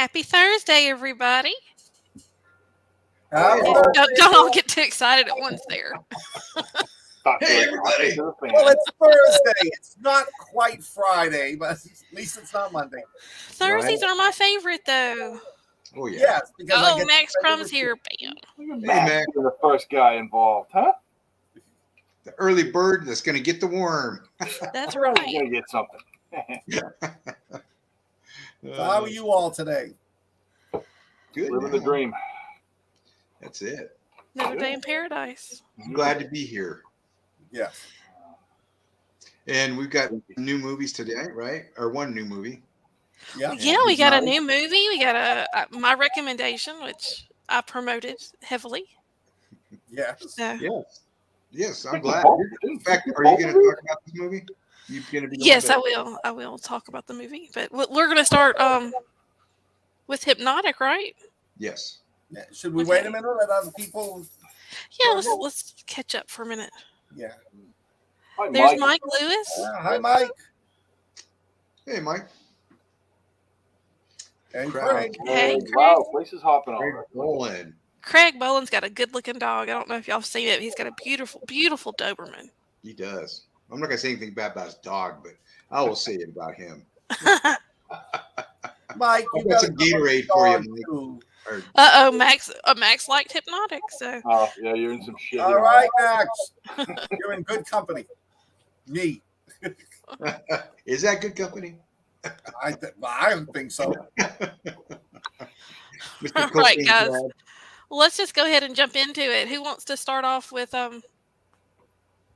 Happy Thursday, everybody. Happy Don't all get too excited at once there. Hey, everybody. Well, it's Thursday. It's not quite Friday, but at least it's not Monday. Thursdays are my favorite, though. Oh, yeah. Yes, because I get Max Crumb's here. Bam. Hey, Max, You're the first guy involved, huh? the early bird that's going to get the worm. That's You're right. gonna get something. So how are you all today? Good. Living the dream. That's it. Another day in paradise. I'm glad to be here. Yes. And we've got new movies today, right? Or one new movie. Yeah. Yeah, we got a new movie. We got my recommendation, which I promoted heavily. Yes. So, Yes, I'm glad. In fact, are you going to talk about this movie? You going to be? yes, I will. I will talk about the movie, but we're going to start with Hypnotic, right? Yes. Yeah. Should we wait a minute? Let other people. Yeah, let's catch up for a minute. Yeah. Hi, There's Mike Lewis. Hi, Mike. Hey, Mike. And Craig. Craig. Hey, Craig. Wow, place is hopping Craig on. Boland. Craig Boland's got a good-looking dog. I don't know if y'all have seen it. He's got a beautiful, beautiful Doberman. He does. I'm not going to say anything bad about his dog, but I will say it about him. Mike, you I've got got some Gatorade for you, Mike. too. Uh-oh, Max liked Hypnotic, so. Oh, yeah, you're in some shit. All right, Max. You're in good company. Me. Is that good company? I don't think so. Mr. All right, Cocaine guys. Dad. Well, let's just go ahead and jump into it. Who wants to start off with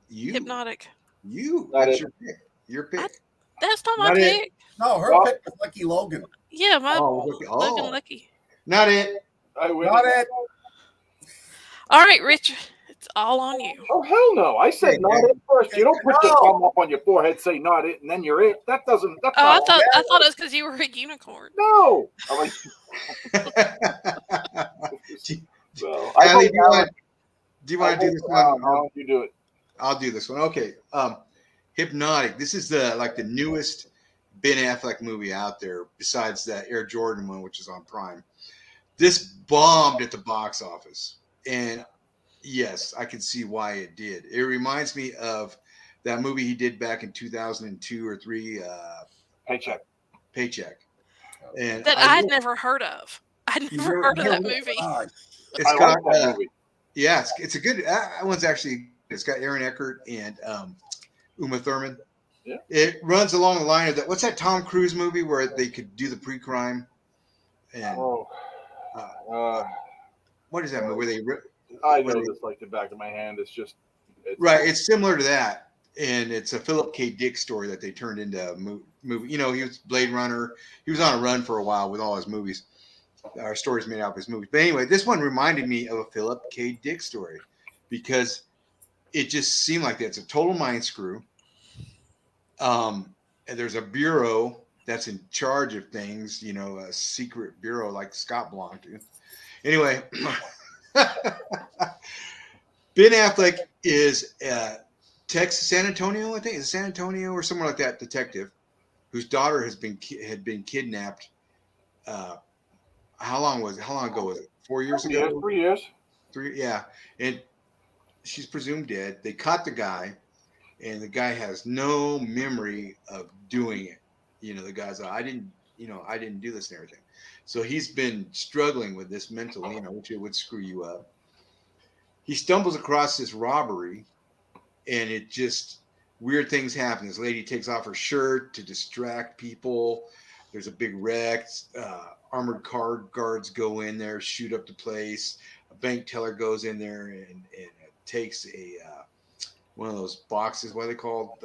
You. Hypnotic? You. Not That's it. your pick. Your pick. That's not my Not it. pick. No, her pick was Lucky Logan. Yeah, my Okay. Logan Lucky. Not it. I win. Not it. All right, Richard. It's all on you. Oh, hell no. I said Hey, not man. it first. You don't put your No. thumb up on your forehead, say not it, and then you're it. That's Oh, not I thought it was because you were a unicorn. No. I'm like, so, Hadley, do you want to do this one? No, you do it. I'll do this one. Okay. Hypnotic. This is the newest Ben Affleck movie out there, besides that Air Jordan one, which is on Prime. This bombed at the box office, and yes, I can see why it did. It reminds me of that movie he did back in 2002 or 3, Paycheck. And That I'd never heard of. I'd never heard of that movie. It's I got like that movie. yeah, it's a good. That one's actually. It's got Aaron Eckhart and Uma Thurman. Yeah. It runs along the line of that. What's that Tom Cruise movie where they could do the pre-crime? And what is that movie? Where they I know this like the back of my hand. It's right. It's similar to that, and it's a Philip K. Dick story that they turned into a movie. You know, he was Blade Runner. He was on a run for a while with all his movies. Our stories made out of his movies. But anyway, this one reminded me of a Philip K. Dick story because it just seemed like that. It's a total mind screw. And there's a bureau that's in charge of things, you know, a secret bureau like Scott belonged to. Anyway, Ben Affleck is San Antonio, I think. Is it San Antonio or somewhere like that detective whose daughter had been kidnapped. How long ago was it? 4 years ago? 3 years. 3, yeah. And she's presumed dead. They caught the guy, and the guy has no memory of doing it. You know, the guy's like, I didn't do this and everything. So he's been struggling with this mentally, you know, which it would screw you up. He stumbles across this robbery, and it just weird things happen. This lady takes off her shirt to distract people. There's a big wreck. Armored car guards go in there, shoot up the place. A bank teller goes in there and takes a one of those boxes. What are they called?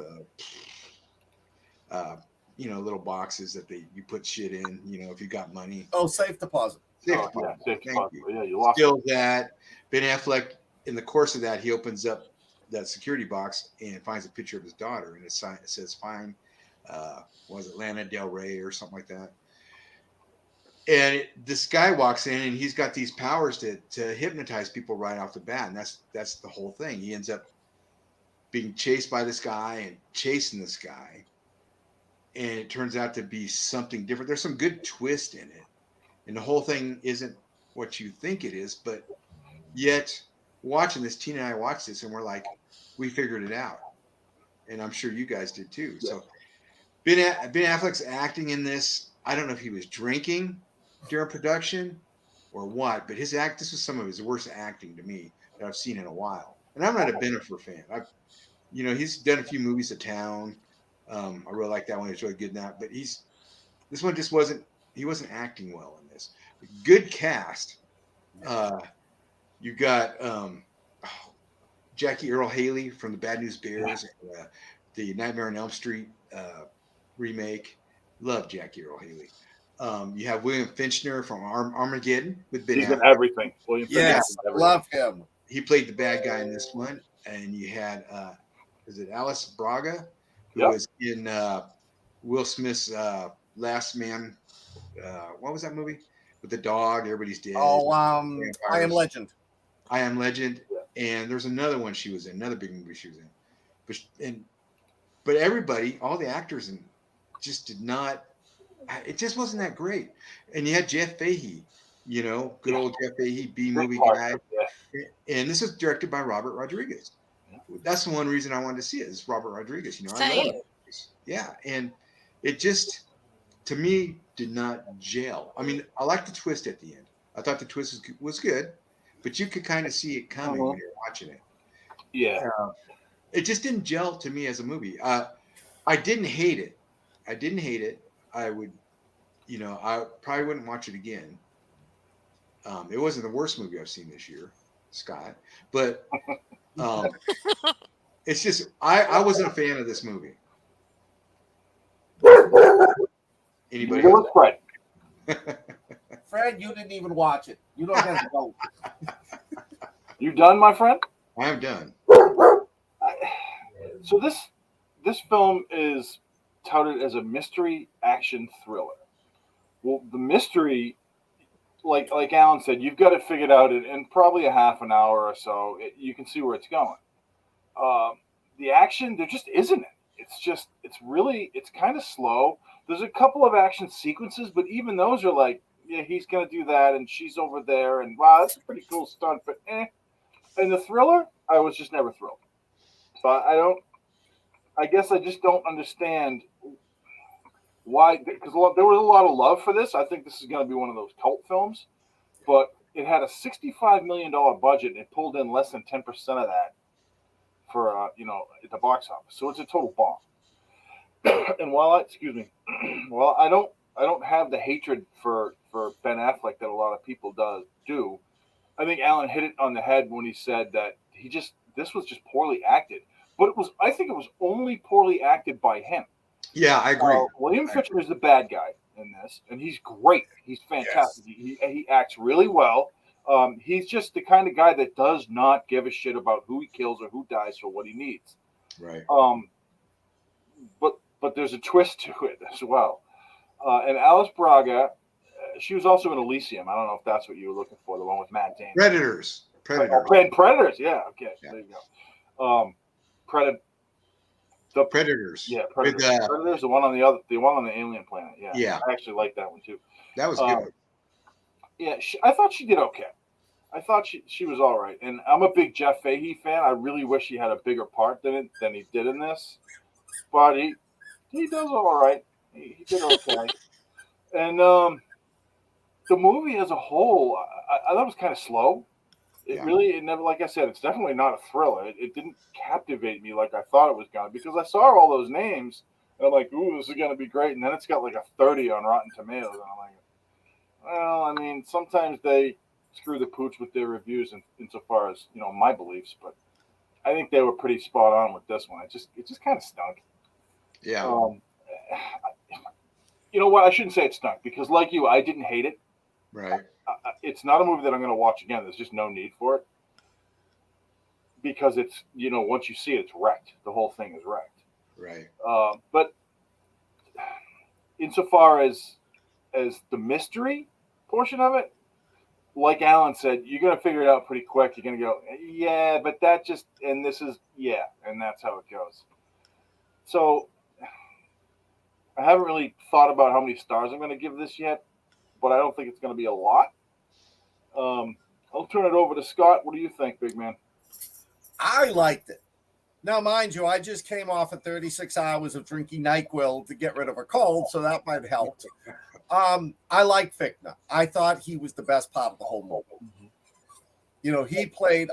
Little boxes that you put shit in. You know, if you got money. Oh, safe deposit. Safe Thank deposit. you. Yeah, you lost Still that. Ben Affleck, in the course of that, he opens up that security box and finds a picture of his daughter, and it says "Fine." Was it Lana Del Rey or something like that? And this guy walks in, and he's got these powers to hypnotize people right off the bat, and that's the whole thing. He ends up being chased by this guy and chasing this guy, and it turns out to be something different. There's some good twist in it, and the whole thing isn't what you think it is. But yet, watching this, Tina and I watched this, and we're like, we figured it out, and I'm sure you guys did too. Yeah. So Ben Affleck's acting in this. I don't know if he was drinking during production or what, but this was some of his worst acting to me that I've seen in a while. And I'm not a Bennifer fan. He's done a few movies of Town. I really like that one. He's really good in that. But this one just wasn't. He wasn't acting well in this. Good cast. You got Jackie Earle Haley from the Bad News Bears, the Nightmare on Elm Street remake. Love Jackie Earle Haley. You have William Finchner from Armageddon with Ben He's in Affleck. everything. William Yes, Fichtner's in everything. love him. He played the bad guy in this one. And you had, is it Alice Braga, who Yep. was in Will Smith's Last Man. What was that movie? With the dog, everybody's dead. Oh, I Am Legend. I Am Legend. And there's another one she was in, another big movie she was in. But everybody, all the actors, just did not. It just wasn't that great. And you had Jeff Fahey, good old Jeff Fahey, B movie guy. Yeah. And this is directed by Robert Rodriguez. That's the one reason I wanted to see it. Is Robert Rodriguez. I love Same. it. Yeah, and it just, to me, did not gel. I mean, I liked the twist at the end. I thought the twist was good, but you could kind of see it coming when you're watching it. Yeah. It just didn't gel to me as a movie. I didn't hate it. I would, I probably wouldn't watch it again. It wasn't the worst movie I've seen this year, Scott, but it's just I wasn't a fan of this movie. Anybody Neither else? was Fred. Fred, you didn't even watch it. You don't have to vote. You done, my friend? I am done. So this film is touted as a mystery action thriller. Well, the mystery, like Alan said, you've got it figured out in probably a half an hour or so. You can see where it's going. The action, there just isn't it. It's kind of slow. There's a couple of action sequences, but even those are like, yeah, he's going to do that, and she's over there, and wow, that's a pretty cool stunt, but And the thriller, I was just never thrilled. So I guess I just don't understand why, because there was a lot of love for this. I think this is going to be one of those cult films, but it had a $65 million budget, and it pulled in less than 10% of that for, at the box office. So it's a total bomb. And while I don't have the hatred for Ben Affleck that a lot of people do, I think Alan hit it on the head when he said that this was just poorly acted. But I think it was only poorly acted by him. Yeah, I agree. William Fichtner is the bad guy in this, and he's great. He's fantastic. Yes. He acts really well. He's just the kind of guy that does not give a shit about who he kills or who dies for what he needs. Right. But there's a twist to it as well. And Alice Braga, she was also in Elysium. I don't know if that's what you were looking for, the one with Matt Damon. Predators. Predators. Yeah. Okay. Yeah. There you go. Predators. Yeah, Predators. Predators, the one on the alien planet. Yeah. Yeah. I actually like that one too. That was good. Yeah, I thought she did okay. I thought she was all right. And I'm a big Jeff Fahey fan. I really wish he had a bigger part than he did in this. But he does all right. He did okay. And the movie as a whole, I thought it was kind of slow. It never, like I said, it's definitely not a thriller. It didn't captivate me like I thought it was going to, because I saw all those names and I'm like, ooh, this is going to be great. And then it's got like a 30 on Rotten Tomatoes. And I'm like, well, I mean, sometimes they screw the pooch with their reviews insofar as, my beliefs, but I think they were pretty spot on with this one. It just kind of stunk. Yeah. You know what? I shouldn't say it stunk, because like you, I didn't hate it. Right. It's not a movie that I'm going to watch again. There's just no need for it, because it's, once you see it, it's wrecked. The whole thing is wrecked. Right. But insofar as the mystery portion of it, like Alan said, you're going to figure it out pretty quick. You're going to go, yeah, but that just, and this is, yeah, and that's how it goes. So I haven't really thought about how many stars I'm going to give this yet. but I don't think it's going to be a lot. I'll turn it over to Scott. What do you think, big man? I liked it. Now, mind you, I just came off of 36 hours of drinking NyQuil to get rid of a cold, so that might help. I like Fichtner. I thought he was the best part of the whole movie. You know, he played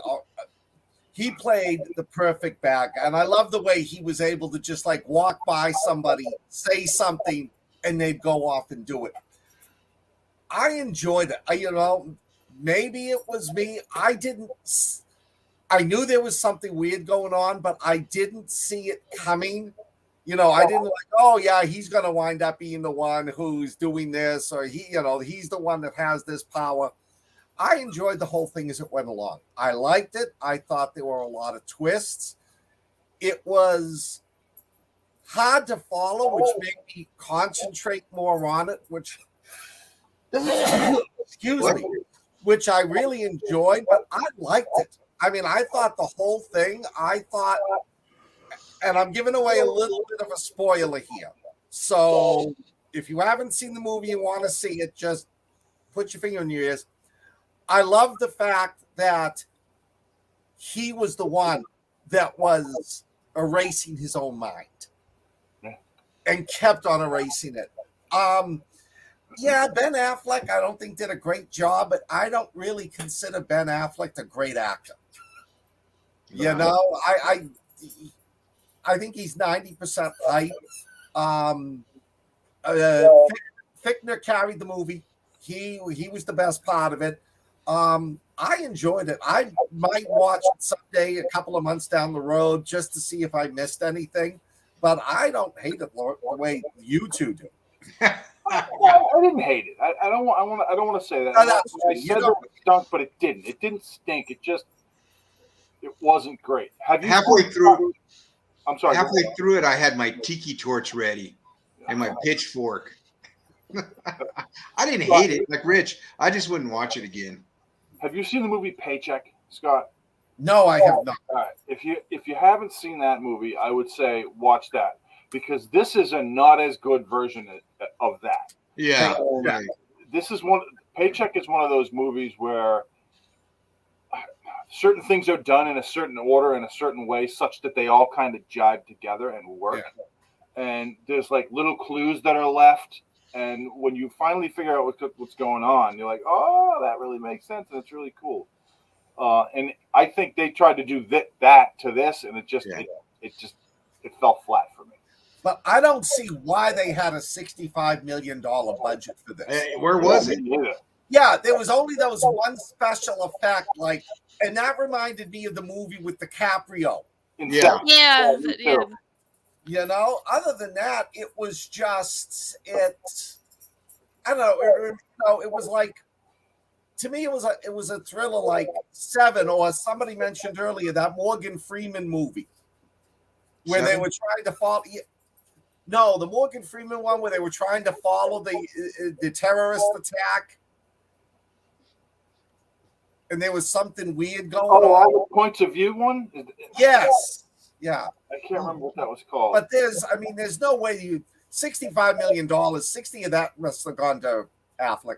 the perfect bad guy, and I love the way he was able to just like walk by somebody, say something, and they'd go off and do it. I enjoyed it. You know, maybe it was me. I knew there was something weird going on, but I didn't see it coming. You know, I didn't like, oh yeah, he's going to wind up being the one who's doing this, or he's the one that has this power. I enjoyed the whole thing as it went along. I liked it. I thought there were a lot of twists. It was hard to follow, which made me concentrate more on it, which which I really enjoyed, but I liked it. I mean, I thought the whole thing, and I'm giving away a little bit of a spoiler here. So if you haven't seen the movie and want to see it, just put your finger in your ears. I love the fact that he was the one that was erasing his own mind and kept on erasing it. Yeah, Ben Affleck, I don't think did a great job, but I don't really consider Ben Affleck a great actor. You know, I think he's 90% hype. Fichtner carried the movie. He was the best part of it. I enjoyed it. I might watch it someday, a couple of months down the road, just to see if I missed anything. But I don't hate it the way you two do. I didn't hate it. I don't want to say that. I said it stunk, but it didn't. It didn't stink. It wasn't great. Halfway through it, I had my tiki torch ready and my pitchfork. I didn't hate it, like Rich. I just wouldn't watch it again. Have you seen the movie Paycheck, Scott? No, I have not. All right. If you haven't seen that movie, I would say watch that, because this is a not as good version of that. Yeah. Right. Paycheck is one of those movies where certain things are done in a certain order, in a certain way, such that they all kind of jibe together and work. Yeah. And there's like little clues that are left. And when you finally figure out what's going on, you're like, oh, that really makes sense. And it's really cool. And I think they tried to do that to this, and it fell flat for me. But I don't see why they had a $65 million budget for this. Hey, where was it? Yeah, there was one special effect, and that reminded me of the movie with DiCaprio. Yeah. You know, other than that, it was just I don't know. It was like, to me, it was a thriller like Seven, or somebody mentioned earlier that Morgan Freeman movie where they were trying to follow. No, the Morgan Freeman one where they were trying to follow the terrorist attack. And there was something weird going on. Oh, the points of view one? Yes. Yeah. I can't remember what that was called. But there's no way $65 million, 60 of that must have gone to Affleck.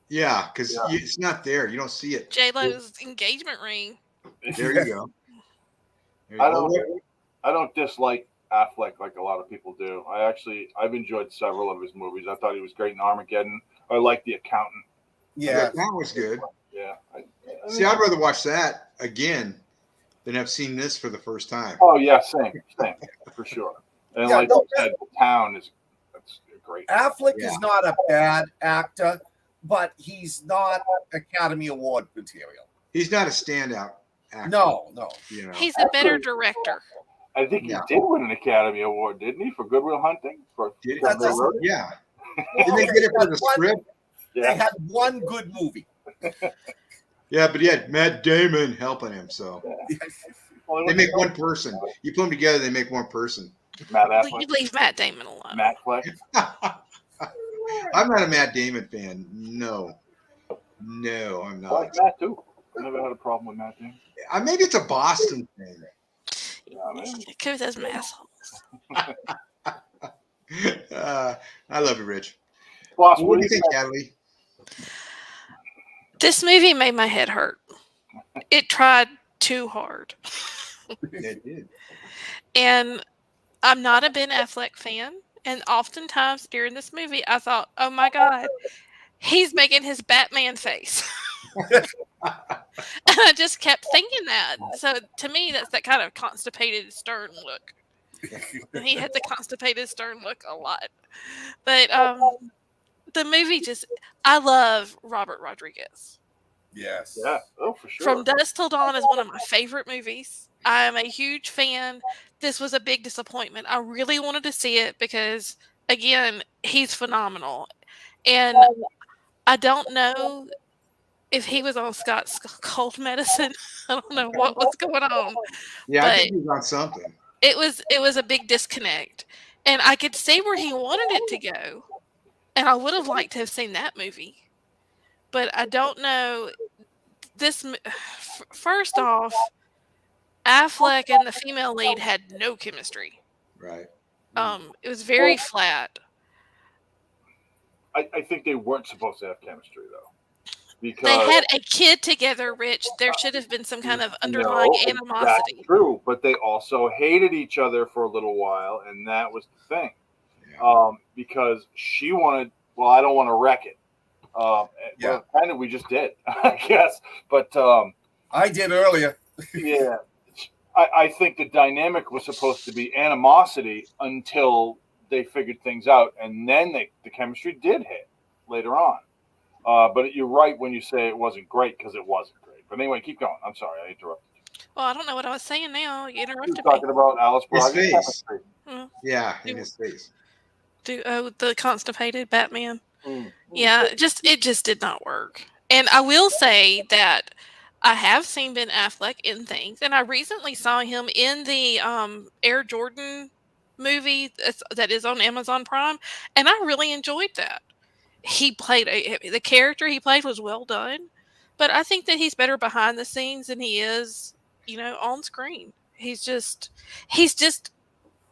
Yeah, because it's not there. You don't see it. J-Lo's engagement ring. There you go. I don't dislike Affleck like a lot of people do. I've enjoyed several of his movies. I thought he was great in Armageddon. I like The Accountant. Yeah, that was good. Yeah. I'd rather watch that again than have seen this for the first time. Oh yeah, same for sure. And you said, The Town that's great. Affleck is not a bad actor, but he's not Academy Award material. He's not a standout actor. No. You know. He's a better director. I think he did win an Academy Award, didn't he, for Good Will Hunting? Yeah. Didn't they get it for the script? They had one good movie. Yeah, but he had Matt Damon helping him, so they make one person. You put them together, they make one person. Matt Affleck. You leave Matt Damon alone. Matt Fleck. I'm not a Matt Damon fan. No, I'm not. I like Matt too. I never had a problem with Matt Damon. Maybe it's a Boston thing. Coos has some assholes. I love you, Rich. Boss, what do you think, Hadley? This movie made my head hurt. It tried too hard. It did. And I'm not a Ben Affleck fan. And oftentimes during this movie, I thought, oh my God, he's making his Batman face. And I just kept thinking that. So to me, that's that kind of constipated, stern look. And he had the constipated, stern look a lot. But the movie just, I love Robert Rodriguez. Yes. Yeah. Oh, for sure. From Dusk Till Dawn is one of my favorite movies. I am a huge fan. This was a big disappointment. I really wanted to see it because, again, he's phenomenal. And I don't know if he was on Scott's cold medicine. I don't know what was going on. Yeah, I But think he was on something. it was a big disconnect. And I could see where he wanted it to go. And I would have liked to have seen that movie. But I don't know. First off, Affleck and the female lead had no chemistry. Right. It was very flat. I think they weren't supposed to have chemistry though, because They had a kid together, Rich. There should have been some kind of underlying animosity. That's true, but they also hated each other for a little while, and that was the thing. Yeah. Because she wanted. Well, I don't want to wreck it. Yeah. Well, kind of, we just did, I guess. But I did earlier. yeah, I think the dynamic was supposed to be animosity until they figured things out, and then the chemistry did hit later on. But you're right when you say it wasn't great, because it wasn't great. But anyway, keep going. I'm sorry, I interrupted you. Well, I don't know what I was saying now. You You interrupted were me. talking about Alice His Braga face. chemistry. Yeah, in his face. The constipated Batman. Mm. Yeah, it just did not work. And I will say that I have seen Ben Affleck in things, and I recently saw him in the Air Jordan movie that is on Amazon Prime, and I really enjoyed that. He played the character he played was well done, but I think that he's better behind the scenes than he is, on screen. He's just,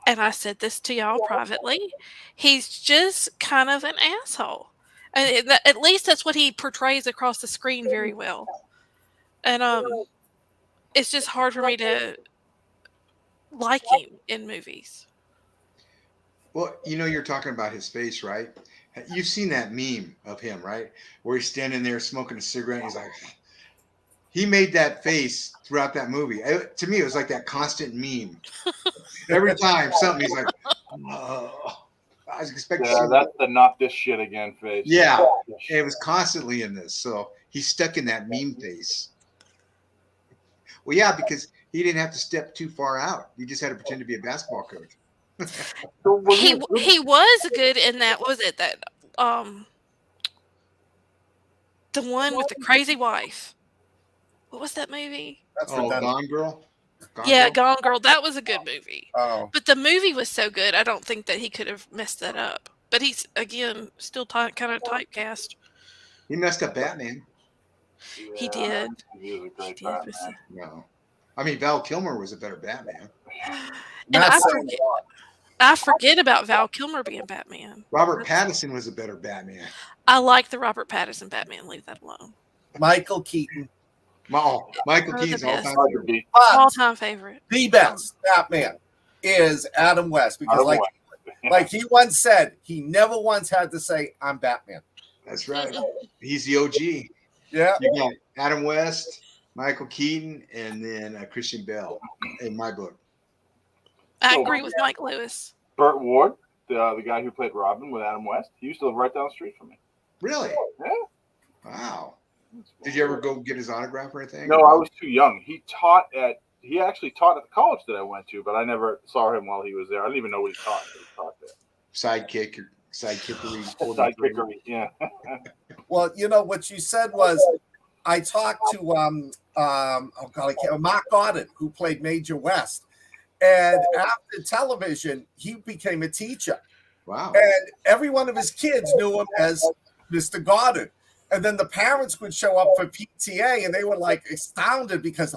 and I said this to y'all privately, he's just kind of an asshole. And at least that's what he portrays across the screen very well. And it's just hard for me to like him in movies. Well, you're talking about his face, right? You've seen that meme of him, right? Where he's standing there smoking a cigarette. And he's like, he made that face throughout that movie. To me, it was like that constant meme. Every time something, he's like, oh. I was expecting. Yeah, that's the not this shit again face. Yeah, it was constantly in this. So he's stuck in that meme face. Well, yeah, because he didn't have to step too far out. He just had to pretend to be a basketball coach. He was good in that. What was it that the one with the crazy wife? What was that movie? That's Gone Girl. Gone Girl. That was a good movie. Oh, But the movie was so good, I don't think that he could have messed that up. But he's, again, still kind of typecast. He messed up Batman. He did. He was a great He did. Batman. No, I mean Val Kilmer was a better Batman. And not saying I forget about Val Kilmer being Batman. Robert Pattinson was a better Batman. I like the Robert Pattinson Batman. Leave that alone. Michael Keaton. Michael Oh, Keaton's the all best. time Hard to favorite. beat. But All-time favorite. the best Batman is Adam West, because Adam like West. like he once said, he never once had to say, "I'm Batman." That's right. He's the OG. Yeah. You got Adam West, Michael Keaton, and then Christian Bale in my book. I agree with Mike Lewis. Burt Ward, the guy who played Robin with Adam West, he used to live right down the street from me. Really? Yeah. Wow. Did you ever go get his autograph or anything? No, I was too young. He actually taught at the college that I went to, but I never saw him while he was there. I didn't even know what he taught. He taught there. Sidekickery. Sidekickery, yeah. Well, what you said was, I talked to Mark Goddard, who played Major West, and after television, he became a teacher. Wow. And every one of his kids knew him as Mr. Goddard. And then the parents would show up for PTA, and they were like astounded because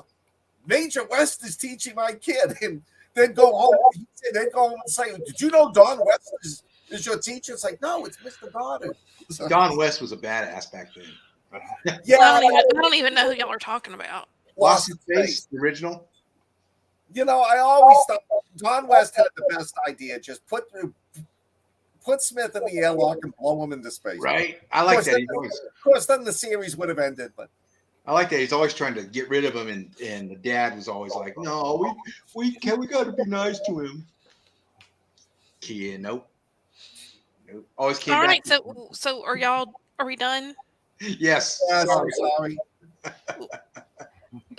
Major West is teaching my kid. And they'd go home. They'd go home and say, "Did you know Don West Is your teacher? It's like, no, it's Mr. Goddard. Don West was a badass back then. Yeah, I don't even know who y'all are talking about. Lost in Space, the original. You know, I always thought Don West had the best idea. Just put Smith in the airlock and blow him into space. Right. I like that. Of course, then the series would have ended, but I like that. He's always trying to get rid of him, and the dad was always like, "No, we got to be nice to him." Kid, nope. Always came All back. right, so are we done? Yes. I'm sorry.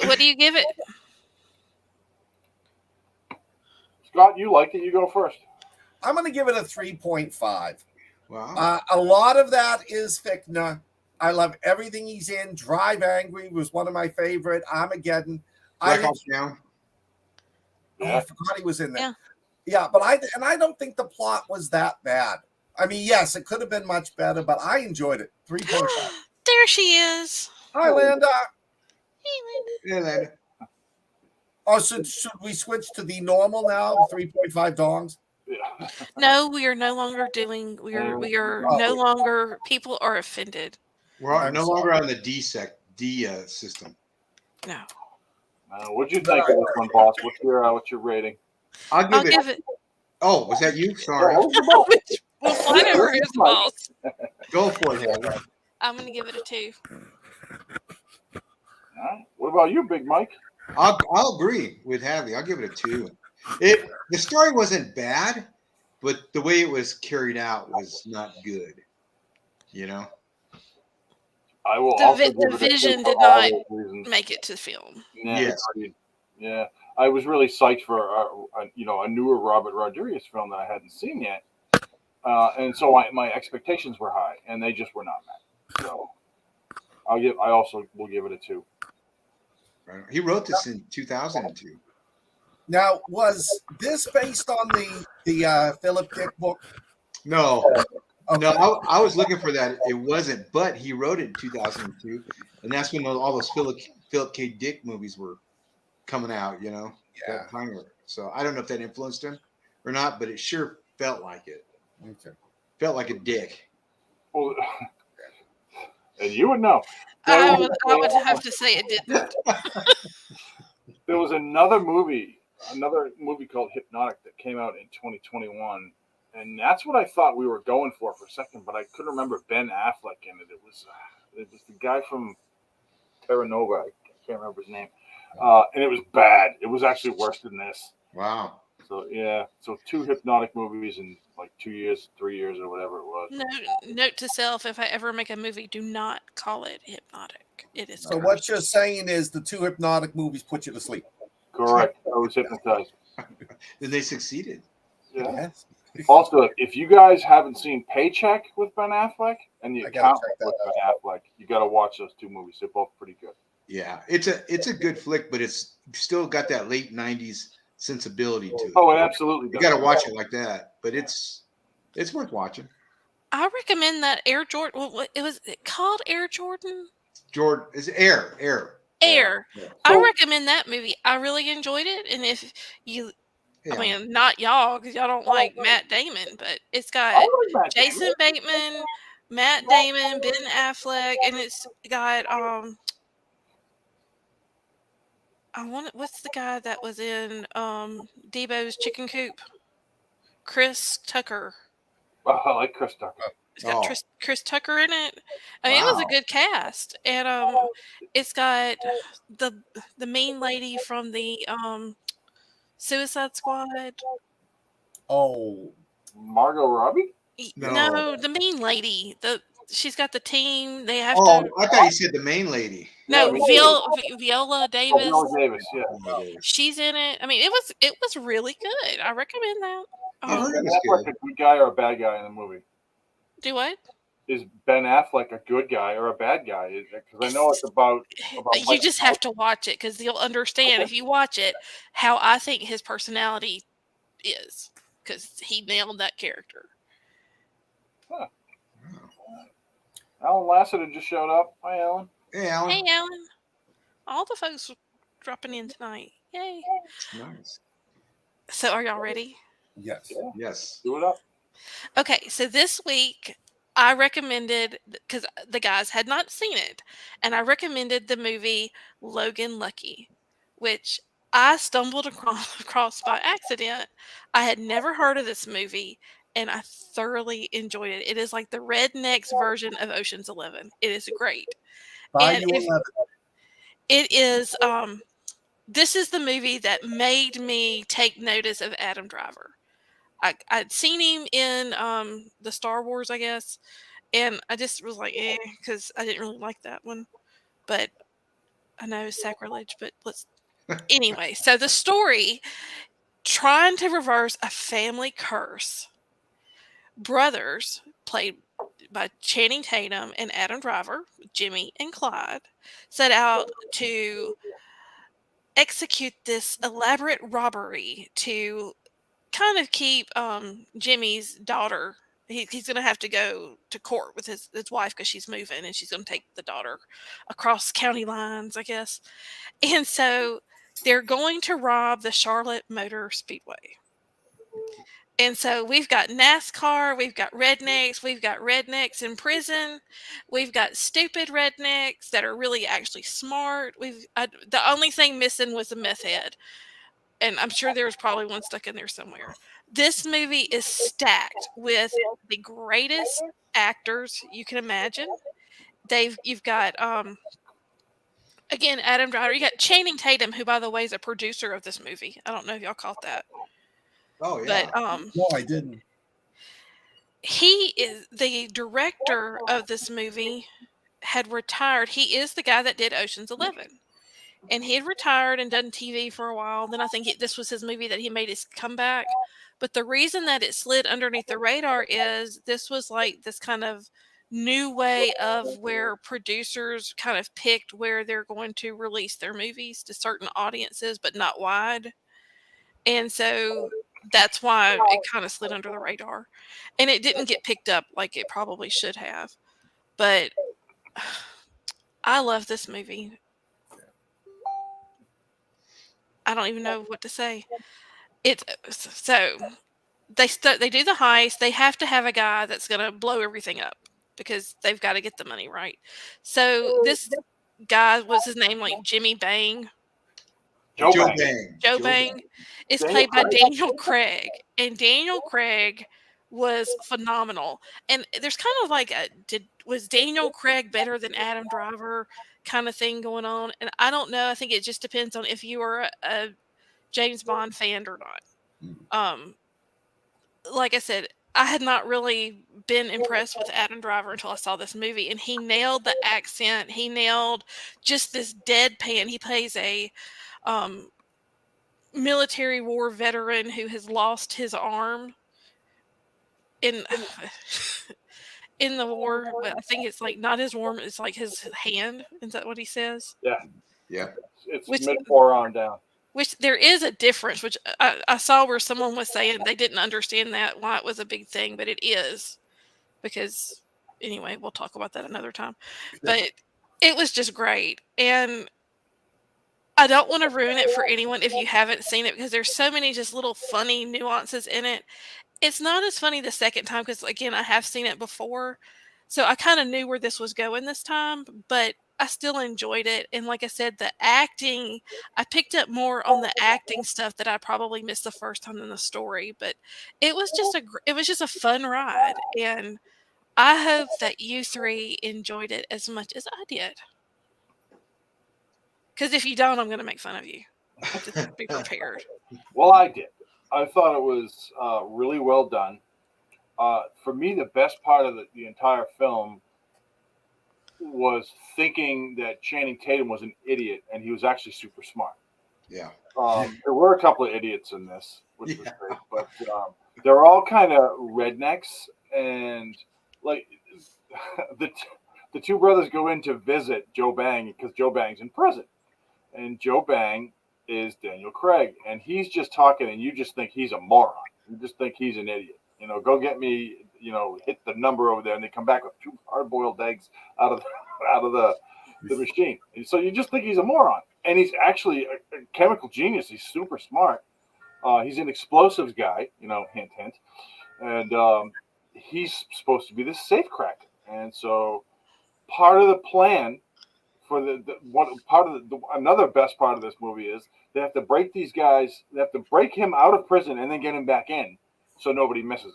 What do you give it? Scott, you liked it. You go first. I'm going to give it a 3.5. Wow. A lot of that is Fichtner. I love everything he's in. Drive Angry was one of my favorite. Armageddon. Black Hawk Down. I forgot he was in there. Yeah. But I don't think the plot was that bad. I mean, yes, it could have been much better, but I enjoyed it. 3.5. There she is. Hi, Landa. Hey, Yeah, Landa. Oh, should we switch to the normal now? 3.5 dongs? Yeah. No, we are no longer doing. We are no longer. People are offended. We're no longer on the dissect system. No. What'd you think of this one, boss? What's your rating? I'll give it. Oh, was that you? Sorry. We'll find over his balls. Go for it, Hadley. I'm going to give it a 2. All right. What about you, Big Mike? I'll agree with Hadley. I'll give it a 2. The story wasn't bad, but the way it was carried out was not good. You know. I will. The vision did not make it to film. Yes. Yeah. I was really psyched for a newer Robert Rodriguez film that I hadn't seen yet, and so my expectations were high, and they just were not met. So I also will give it a 2. Right. He wrote this in 2002. Now, was this based on the Philip Dick book? No. Okay. No, I was looking for that. It wasn't, but he wrote it in 2002, and that's when all those Philip K. Dick movies were coming out. You know. Yeah. So I don't know if that influenced him or not, but it sure felt like it. Okay. Felt like a dick. Well, and you would know. I would have to say it didn't. There was another movie called Hypnotic that came out in 2021, and that's what I thought we were going for a second, but I couldn't remember Ben Affleck in it. It was the guy from Terra Nova. I can't remember his name, and it was bad. It was actually worse than this. Wow. So yeah, 2 Hypnotic movies in like 2 years, 3 years, or whatever it was. Note to self: if I ever make a movie, do not call it Hypnotic. It is. So what you're saying is the 2 Hypnotic movies put you to sleep. Correct. I was hypnotized. Then they succeeded. Yeah. Yes. Also, if you guys haven't seen Paycheck with Ben Affleck and The I gotta Accountant check that with Ben Affleck, you got to watch those 2 movies. They're both pretty good. Yeah, it's a good flick, but it's still got that late '90s sensibility to it. Oh, it absolutely does. You got to watch it like that, but it's worth watching. I recommend that Air Jordan. Was it called Air Jordan? Jordan is Air. Air. Yeah. I recommend that movie. I really enjoyed it, and if you, I mean, not y'all because y'all don't like Matt Damon, but it's got Jason Bateman, Matt Damon, Ben Affleck, and it's got what's the guy that was in Debo's Chicken Coop? Chris Tucker. Oh, I like Chris Tucker. It's got Chris Tucker in it. I mean, it was a good cast, and it's got the main lady from the Suicide Squad. Oh, Margot Robbie? No, the main lady. She's got the team. They have Oh, to. I thought you said the main lady. No, Yeah, Viola Davis. Viola Davis, yeah. She's in it. I mean, it was really good. I recommend that. I heard Is it Ben was Affleck good. a good guy or a bad guy in the movie? Do what? Is Ben Affleck a good guy or a bad guy? Because I know it's about You just have to watch it because you'll understand if you watch it how I think his personality is because he nailed that character. Huh. Alan Lassiter just showed up. Hi, Alan. Hey, Alan. Hey, Alan. All the folks dropping in tonight. Yay. Nice. So are y'all ready? yes. Yeah. Yes. Do it up. Okay, so this week I recommended, because the guys had not seen it, and I recommended the movie Logan Lucky, which I stumbled across by accident. I had never heard of this movie, and I thoroughly enjoyed it. It is like the rednecks version of Ocean's 11. It is great. And Bayou if 11. it is, this is the movie that made me take notice of Adam Driver. I'd seen him in the Star Wars, I guess, and I just was like, eh, because I didn't really like that one. But I know it's sacrilege, but let's anyway. So the story, trying to reverse a family curse, brothers played by Channing Tatum and Adam Driver, Jimmy and Clyde, set out to execute this elaborate robbery to kind of keep Jimmy's daughter. He's going to have to go to court with his wife because she's moving and she's going to take the daughter across county lines, I guess. And so they're going to rob the Charlotte Motor Speedway. And so we've got NASCAR, we've got rednecks in prison, we've got stupid rednecks that are really actually smart. The only thing missing was a meth head, and I'm sure there was probably one stuck in there somewhere. This movie is stacked with the greatest actors you can imagine. You've got again Adam Driver. You got Channing Tatum, who by the way is a producer of this movie. I don't know if y'all caught that, Oh yeah. but No, I didn't. he is the director of this movie. Had retired. He is the guy that did Ocean's 11. And he had retired and done TV for a while. Then I think this was his movie that he made his comeback. But the reason that it slid underneath the radar is this was like this kind of new way of where producers kind of picked where they're going to release their movies to certain audiences, but not wide. And so that's why it kind of slid under the radar. And it didn't get picked up like it probably should have. But I love this movie. I don't even know what to say. It's so they do the heist. They have to have a guy that's going to blow everything up because they've got to get the money, right? So this guy, was his name like Jimmy Bang? Joe Joe Bang. Bang. Joe Bang is Daniel played by Craig. Daniel Craig, and Daniel Craig was phenomenal. And there's kind of like was Daniel Craig better than Adam Driver kind of thing going on? And I don't know. I think it just depends on if you are a James Bond fan or not. Like I said, I had not really been impressed with Adam Driver until I saw this movie, and he nailed the accent. He nailed just this deadpan. He plays a military war veteran who has lost his arm in in the war, but I think it's like not his arm, it's like his hand. Is that what he says? Yeah. Yeah. It's Which- mid forearm down. Which there is a difference, which I saw where someone was saying they didn't understand that, why it was a big thing, but it is. Because, anyway, we'll talk about that another time. But it was just great. And I don't want to ruin it for anyone if you haven't seen it, because there's so many just little funny nuances in it. It's not as funny the second time because, again, I have seen it before. So I kind of knew where this was going this time, but I still enjoyed it. And like I said, the acting, I picked up more on the acting stuff that I probably missed the first time than the story. But it was just a fun ride. And I hope that you three enjoyed it as much as I did. Because if you don't, I'm going to make fun of you. Just be prepared. Well, I did. I thought it was really well done. For me, the best part of the entire film was thinking that Channing Tatum was an idiot and he was actually super smart. Yeah. There were a couple of idiots in this, which was great, but they're all kind of rednecks, and like the two brothers go in to visit Joe Bang because Joe Bang's in prison, and Joe Bang is Daniel Craig, and he's just talking, and you just think he's a moron. You just think he's an idiot. You know, go get me, hit the number over there, and they come back with 2 hard-boiled eggs out of the machine. And so you just think he's a moron, and he's actually a chemical genius. He's super smart. He's an explosives guy, hint, hint. and he's supposed to be this safecracker. And so part of the plan for another best part of this movie is they have to break these guys. They have to break him out of prison and then get him back in, so nobody misses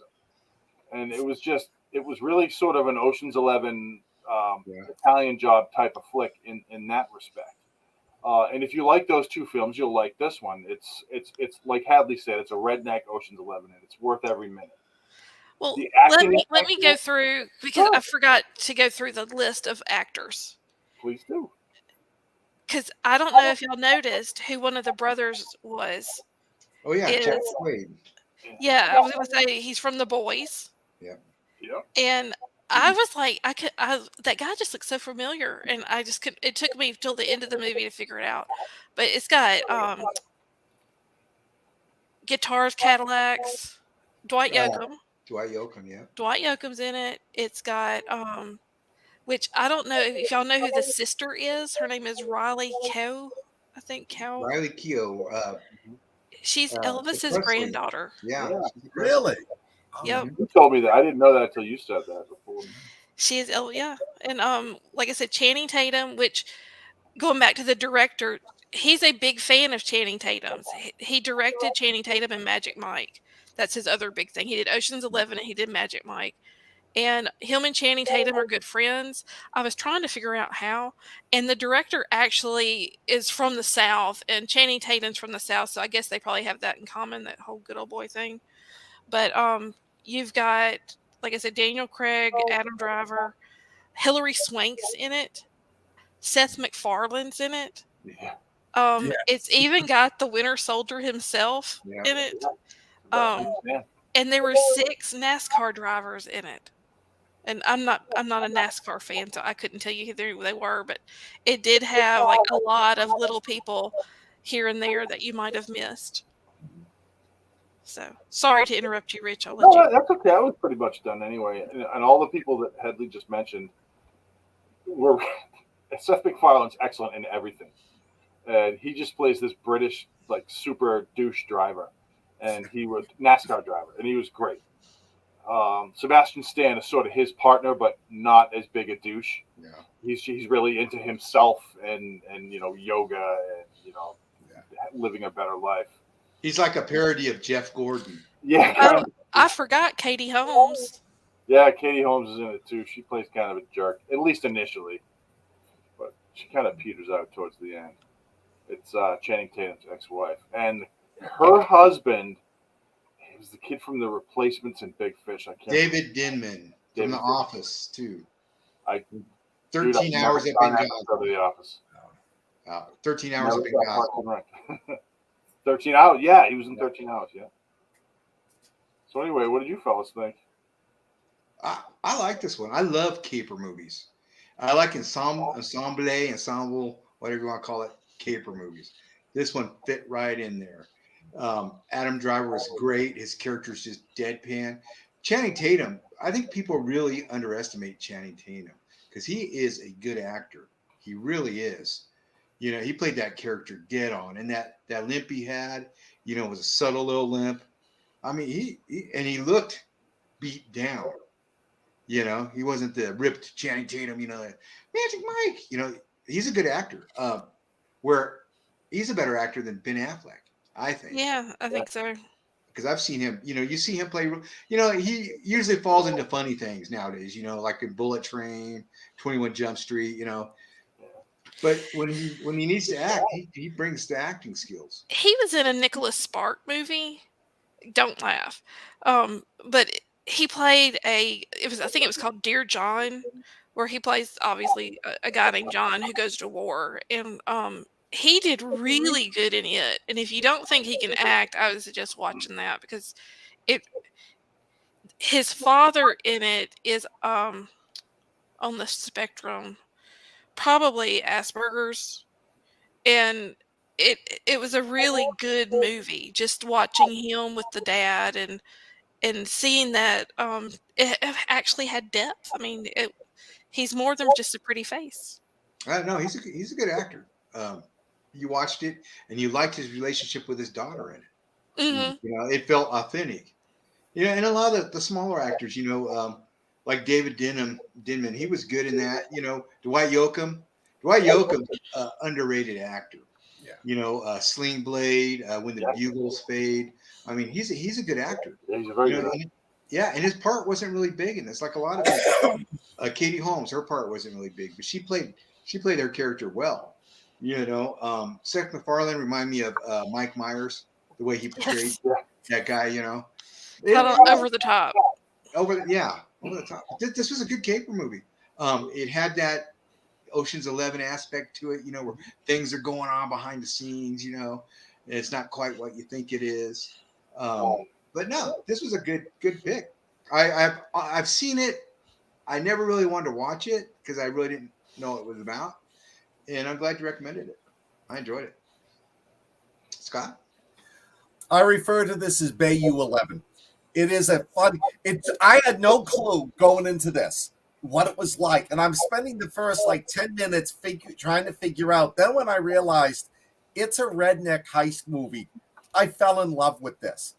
him. And it was really sort of an Ocean's 11 Italian Job type of flick in that respect. And if you like those two films, you'll like this one. It's like Hadley said, it's a redneck Ocean's 11, and it's worth every minute. Well, let me go through, because I forgot to go through the list of actors. Please do. Because I don't know if y'all noticed who one of the brothers was. Oh yeah, Jack Quaid. Yeah, I was going to say he's from The Boys. Yeah. Yeah. And I was like, that guy just looks so familiar, and I just could. It took me till the end of the movie to figure it out. But it's got Guitars, Cadillacs, Dwight Yoakam. Dwight Yoakam, yeah. Dwight Yoakam's in it. It's got which I don't know if y'all know who the sister is. Her name is Riley Keough. I think Keough. Riley Keough. She's Elvis's granddaughter. Yeah. Really? Yep. You told me that. I didn't know that until you said that before. She is, yeah. And like I said, Channing Tatum, which, going back to the director, he's a big fan of Channing Tatum's. He directed Channing Tatum and Magic Mike. That's his other big thing. He did Ocean's 11 and he did Magic Mike. And him and Channing Tatum are good friends. I was trying to figure out how. And the director actually is from the South, and Channing Tatum's from the South, so I guess they probably have that in common, that whole good old boy thing. But you've got, like I said, Daniel Craig, Adam Driver, Hilary Swank's in it, Seth MacFarlane's in it. Yeah. It's even got the Winter Soldier himself in it. And there were 6 NASCAR drivers in it. And I'm not a NASCAR fan, so I couldn't tell you who they were, but it did have like a lot of little people here and there that you might have missed. So sorry to interrupt you, Rich. I'll let you. That's okay. I was pretty much done anyway. And all the people that Hadley just mentioned were Seth MacFarlane's excellent in everything. And he just plays this British, like, super douche driver. And he was NASCAR driver, and he was great. Sebastian Stan is sort of his partner, but not as big a douche. Yeah. He's really into himself and yoga and living a better life. He's like a parody of Jeff Gordon. Yeah. I forgot Katie Holmes. Yeah, Katie Holmes is in it too. She plays kind of a jerk, at least initially, but she kind of peters out towards the end. It's Channing Tatum's ex-wife, and her husband. He was the kid from The Replacements and Big Fish. I can't. David Denman from The Office too. 13 hours at Benghazi. The Office. 13 hours at Benghazi. 13 hours. Yeah, he was in 13 hours. Yeah. So anyway, what did you fellas think? I like this one. I love caper movies. I like ensemble, whatever you want to call it, caper movies. This one fit right in there. Adam Driver was great. His character's just deadpan. Channing Tatum, I think people really underestimate Channing Tatum because he is a good actor. He really is. He played that character dead on, and that limp he had, was a subtle little limp. I mean, he looked beat down. He wasn't the ripped Channing Tatum. Magic Mike. He's a good actor. Where he's a better actor than Ben Affleck. I think. Yeah, I think so. Because I've seen him, you see him play, he usually falls into funny things nowadays, like in Bullet Train, 21 Jump Street, But when he needs to act, he brings the acting skills. He was in a Nicholas Spark movie. Don't laugh. But he played I think it was called Dear John, where he plays obviously a guy named John who goes to war, and he did really good in it. And if you don't think he can act, I would suggest watching that because his father in it is on the spectrum, probably Asperger's. And it was a really good movie, just watching him with the dad and seeing that it actually had depth. I mean, he's more than just a pretty face. No, he's a good actor. You watched it and you liked his relationship with his daughter in it. Mm-hmm. It felt authentic. And a lot of the smaller actors, like David Denman, he was good in that. Dwight Yoakam. Dwight Yoakam, underrated actor. Sling Blade, When the Bugles Fade. I mean, he's a good actor. Yeah, he's a very good actor. And his part wasn't really big in this. Like a lot of people. Katie Holmes, her part wasn't really big, but she played her character well. Seth MacFarlane reminded me of Mike Myers, the way he portrayed that guy. Kind of over the top. Over the top. This was a good caper movie. It had that Ocean's 11 aspect to it, where things are going on behind the scenes, and it's not quite what you think it is. But no, this was a good pick. I've seen it. I never really wanted to watch it because I really didn't know what it was about, and I'm glad you recommended it. I enjoyed it. Scott? I refer to this as Bayou 11. It is a fun. I had no clue going into this what it was like, and I'm spending the first 10 minutes trying to figure out. Then when I realized it's a redneck heist movie, I fell in love with this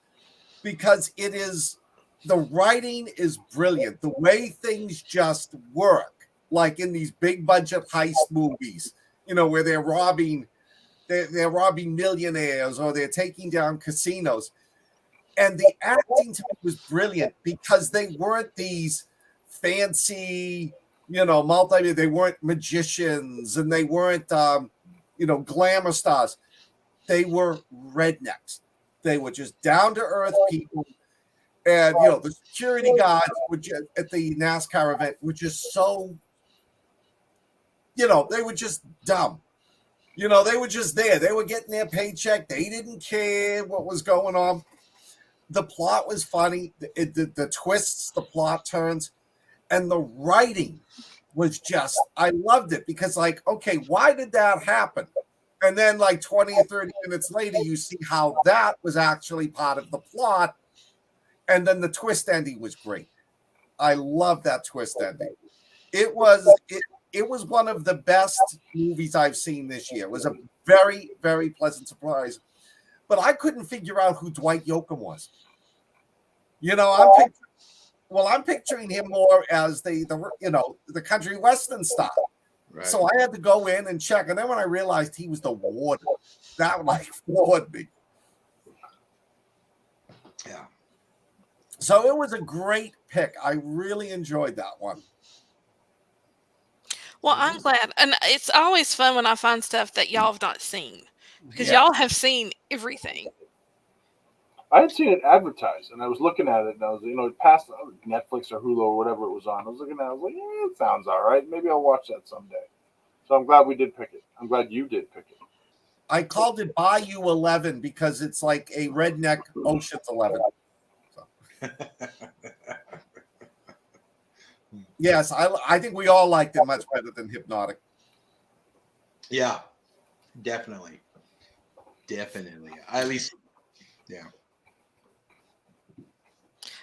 because the writing is brilliant. The way things just work, like in these big budget heist movies, where they're robbing millionaires or they're taking down casinos. And the acting to me was brilliant because they weren't these fancy, they weren't magicians and they weren't, glamour stars. They were rednecks. They were just down to earth people. And, the security guards at the NASCAR event were just so, they were just dumb. They were just there. They were getting their paycheck. They didn't care what was going on. The plot was funny. The twists, the plot turns, and the writing was just, I loved it because okay, why did that happen? And then 20 or 30 minutes later, you see how that was actually part of the plot. And then the twist ending was great. I love that twist ending. It was one of the best movies I've seen this year. It was a very, very pleasant surprise. But I couldn't figure out who Dwight Yoakam was. I'm picturing him more as the country western star. Right. So I had to go in and check. And then when I realized he was the warden, that floored me. Yeah. So it was a great pick. I really enjoyed that one. Well, I'm glad. And it's always fun when I find stuff that y'all have not seen because y'all have seen everything. I had seen it advertised, and I was looking at it, and I was, it passed Netflix or Hulu or whatever it was on. I was looking at it, I was like, it sounds all right. Maybe I'll watch that someday. So I'm glad we did pick it. I'm glad you did pick it. I called it Bayou 11 because it's like a redneck Ocean's 11. So. Yes, I think we all liked it much better than Hypnotic. Yeah, definitely. At least, yeah.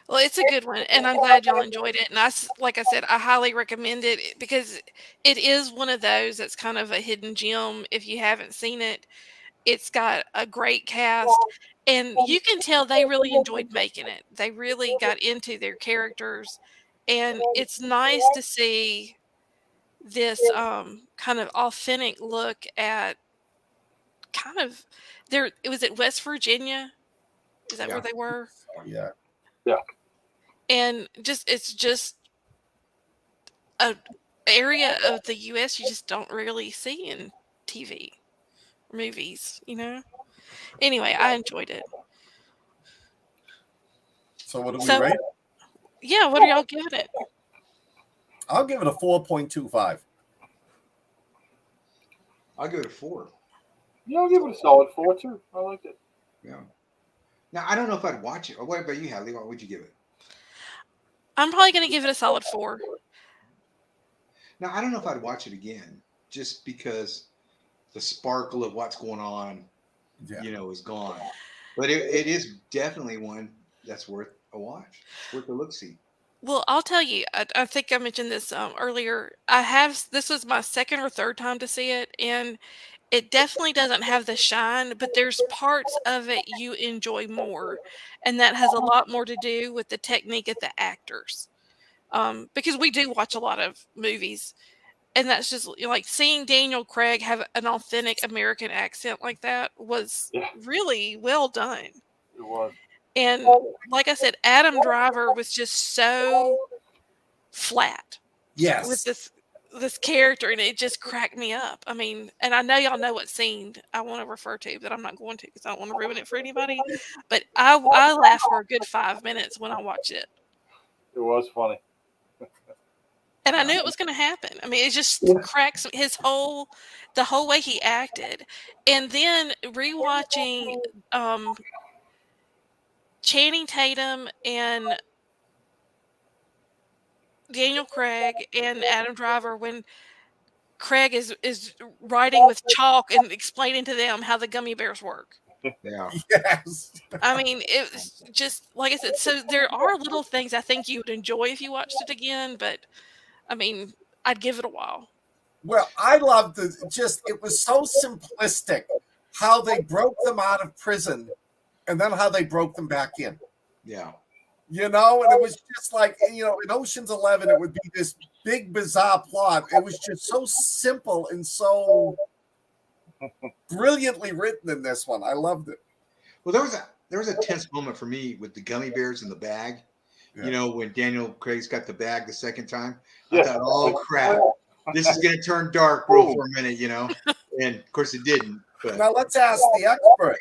Well, it's a good one, and I'm glad y'all enjoyed it. And like I said, I highly recommend it because it is one of those that's kind of a hidden gem. If you haven't seen it, it's got a great cast, and you can tell they really enjoyed making it. They really got into their characters, and it's nice to see this kind of authentic look at kind of it was at West Virginia. Is that where they were? Yeah. Yeah. And it's just a area of the U.S. you just don't really see in TV movies, Anyway, I enjoyed it. So what do we rate? Yeah, what are y'all giving it? I'll give it a 4.25. I'll give it a 4. Yeah, I'll give it a solid 4 too. I liked it. Yeah. Now I don't know if I'd watch it. What about you, Hadley? What would you give it? I'm probably going to give it a solid 4. Now I don't know if I'd watch it again, just because the sparkle of what's going on, is gone. But it is definitely one that's worth a watch. It's worth a look-see. Well, I'll tell you, I think I mentioned this earlier. This was my second or third time to see it, and it definitely doesn't have the shine, but there's parts of it you enjoy more, and that has a lot more to do with the technique of the actors. Because we do watch a lot of movies, and that's just like seeing Daniel Craig have an authentic American accent like that was Yeah, really well done. it was. And like I said, Adam Driver was just so flat with Yes. this character, and it just cracked me up. I mean, and I know y'all know what scene I want to refer to, but I'm not going to because I don't want to ruin it for anybody. But I laughed for a good 5 minutes when I watched it, It was funny. and I knew it was going to happen. I mean, it just cracks the whole way he acted, and then rewatching Channing Tatum and Daniel Craig and Adam Driver when Craig is writing with chalk and explaining to them how the gummy bears work. Yeah. Yes. I mean, it was just like I said. So there are little things I think you would enjoy if you watched it again, but I mean, I'd give it a while. Well, I loved it was so simplistic how they broke them out of prison and then how they broke them back in. Yeah. You know, and it was just like, you know, in Ocean's 11, it would be this big, bizarre plot. It was just so simple and so brilliantly written in this one. I loved it. Well, there was a tense moment for me with the gummy bears in the bag. Yeah. You know, when Daniel Craig's got the bag the second time, Yeah. I thought, oh crap, this is gonna turn dark real for a minute, you know. And of course it didn't. But Now let's ask the expert.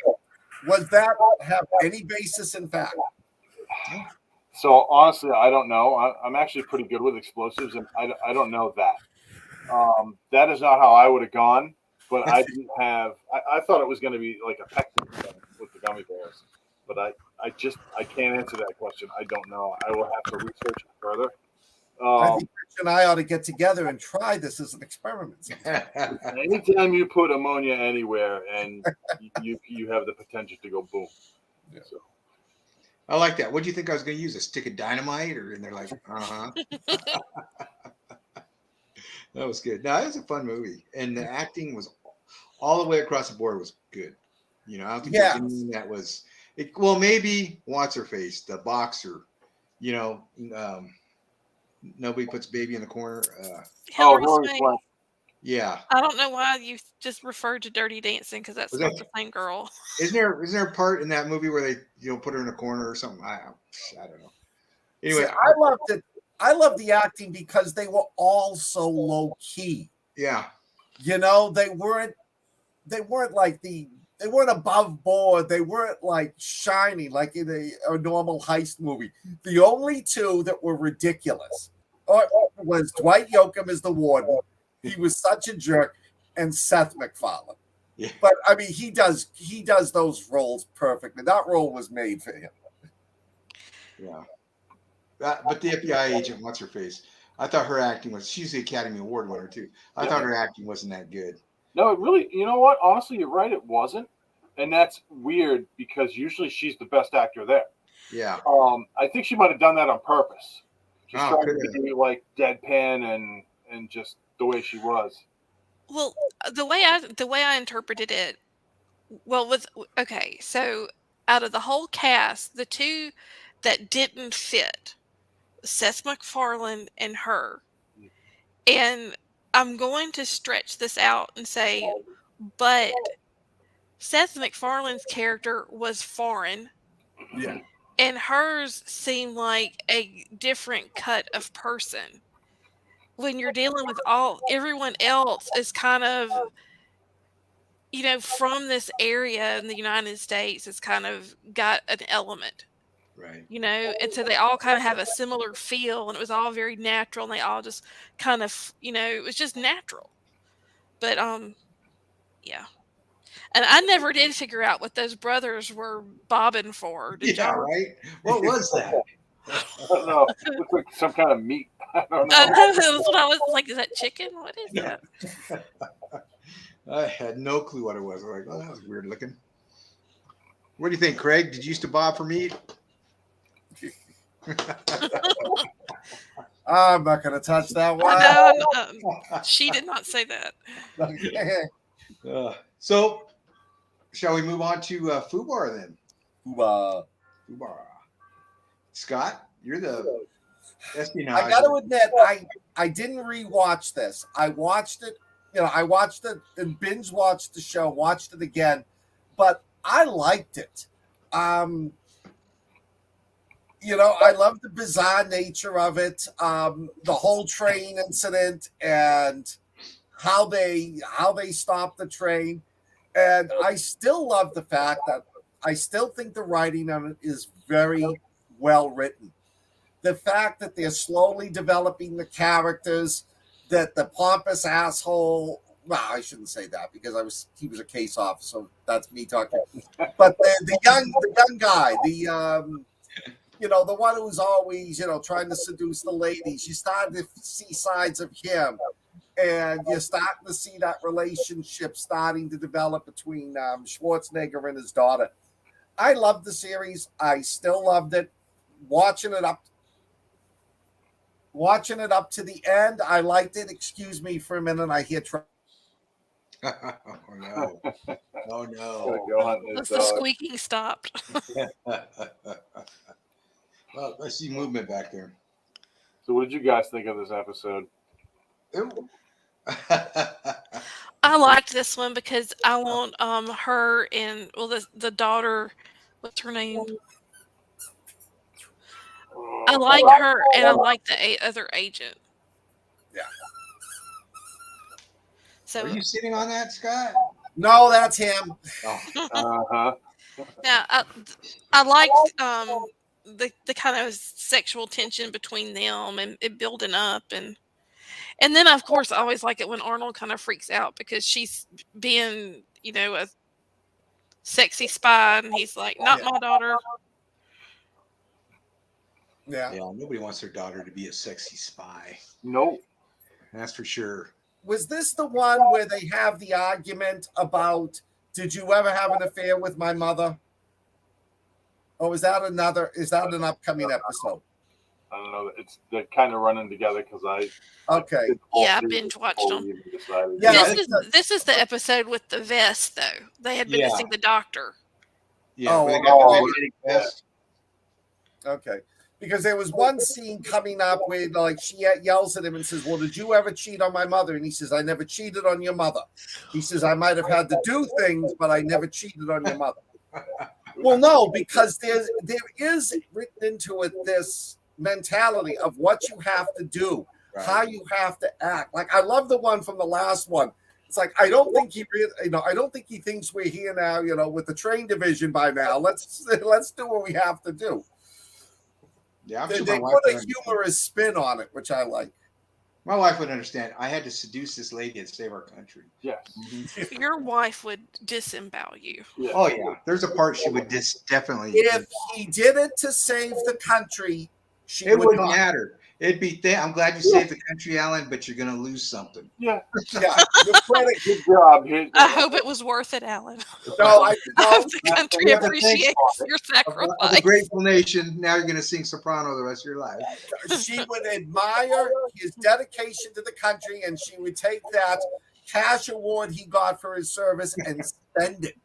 Was that have any basis in fact? So honestly, I don't know. I'm actually pretty good with explosives, and I don't know that. That is not how I would have gone. But I didn't have. I thought it was going to be like a pectin thing with the gummy bears. But I can't answer that question. I don't know. I will have to research it further. I think Rich and I ought to get together and try this as an experiment. Anytime you put ammonia anywhere, and you have the potential to go boom. Yeah. So. I like that. What do you think I was going to use? A stick of dynamite? Or and they're like, That was good. No, it was a fun movie, and the acting was all the way across the board was good. You know, I don't think there's anything that was. Well, maybe what's her face, the boxer. You know, nobody puts baby in the corner. Hillary Swank. Yeah. I don't know why you just referred to Dirty Dancing because that's not the same girl. Isn't there a part in that movie where they put her in a corner or something? I don't know. Anyway, see, I loved it. I love the acting because they were all so low key. Yeah. You know, they weren't like they weren't above board. They weren't like shiny like in a normal heist movie. The only two that were ridiculous was Dwight Yoakam as the warden. He was such a jerk, and Seth MacFarlane. Yeah. But I mean, he does those roles perfectly. That role was made for him. Yeah. But the FBI agent, what's her face? I thought her acting was. She's the Academy Award winner too. I thought her acting wasn't that good. No, it really. You know what? Honestly, you're right. It wasn't, and that's weird because usually she's the best actor there. Yeah. I think she might have done that on purpose. She's trying could to be like deadpan and just the way she was. Well, the way I interpreted it, so out of the whole cast, the two that didn't fit, Seth MacFarlane and her, and I'm going to stretch this out and say, but Seth MacFarlane's character was foreign. Yeah. And hers seemed like a different cut of person. When you're dealing with everyone else is kind of, from this area in the United States, it's kind of got an element. Right. And so they all kind of have a similar feel, and it was all very natural, and they all just kind of, it was just natural. But, yeah. And I never did figure out what those brothers were bobbing for. Did y'all? Right? What was that? I don't know. It looked like some kind of meat. I don't know. That's what I was like. Is that chicken? What is that? I had no clue what it was. I was like, oh, that was weird looking. What do you think, Craig? Did you used to bob for meat? I'm not going to touch that one. No, she did not say that. Okay. So, shall we move on to Fubar then? Fubar. Scott, you're the espionage. I got to admit, I didn't rewatch this. I watched it. I watched it and binge watched the show, watched it again, but I liked it. I love the bizarre nature of it, the whole train incident, and how they stopped the train. And I still love the fact that I still think the writing on it is very well written. The fact that they're slowly developing the characters, that the pompous asshole, well, I shouldn't say that because he was a case officer. That's me talking. But the young guy, the one who's always, trying to seduce the ladies, you start to see sides of him. And you're starting to see that relationship starting to develop between Schwarzenegger and his daughter. I loved the series. I still loved it. Watching it up to the end, I liked it. Excuse me for a minute. I hear Oh no! Oh no! The squeaking stopped. Well, I see movement back there. So, what did you guys think of this episode? I liked this one because I want her and the daughter. What's her name? I like her and I like the other agent. Yeah. So are you sitting on that, Scott? No, that's him. Oh. Yeah, I liked the kind of sexual tension between them and it building up and then of course I always like it when Arnold kind of freaks out because she's being a sexy spy and he's like, not my daughter. Yeah, nobody wants their daughter to be a sexy spy. No, that's for sure. Was this the one where they have the argument about, did you ever have an affair with my mother? Or is that an upcoming episode? I don't know. They're kind of running together because I binge watched them. Yeah, this is the episode with the vest though. They had been to see the doctor. Yeah. Vest. Okay. Because there was one scene coming up where she yells at him and says, well, did you ever cheat on my mother? And he says, I never cheated on your mother. He says, I might have had to do things, but I never cheated on your mother. Well, no, because there is written into it this mentality of what you have to do, how you have to act. Like I love the one from the last one. It's like I don't think he thinks we're here now, with the train division by now. Let's do what we have to do. Yeah, they put a humorous spin on it, which I like. My wife would understand. I had to seduce this lady and save our country. Yes. Mm-hmm. Your wife would disembowel you. Yeah. Oh yeah, there's a part she would definitely. If he did it to save the country, it wouldn't matter. It'd be. I'm glad you saved the country, Alan, but you're going to lose something. Yeah. Good job. I hope it was worth it, Alan. No, I hope the country appreciates your sacrifice. Of a grateful nation. Now you're going to sing soprano the rest of your life. She would admire his dedication to the country, and she would take that cash award he got for his service and spend it.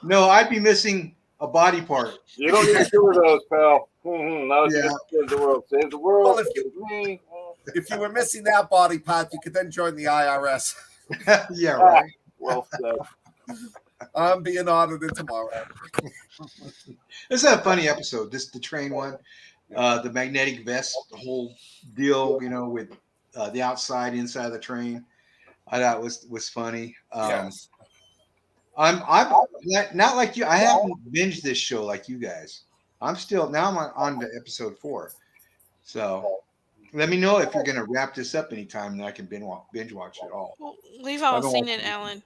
No, I'd be missing a body part. You don't need two of those, pal. Save the world. Save the world. Well, if you were missing that body part, you could then join the IRS. Yeah, right. Well said. I'm being audited tomorrow. This is a funny episode. The train one, the magnetic vest, the whole deal, with the outside, inside of the train. I thought was funny. Yes. I'm not like you. I haven't binged this show like you guys. I'm on to episode 4. So let me know if you're going to wrap this up anytime and I can binge watch it all. Well, we've all seen it, Alan.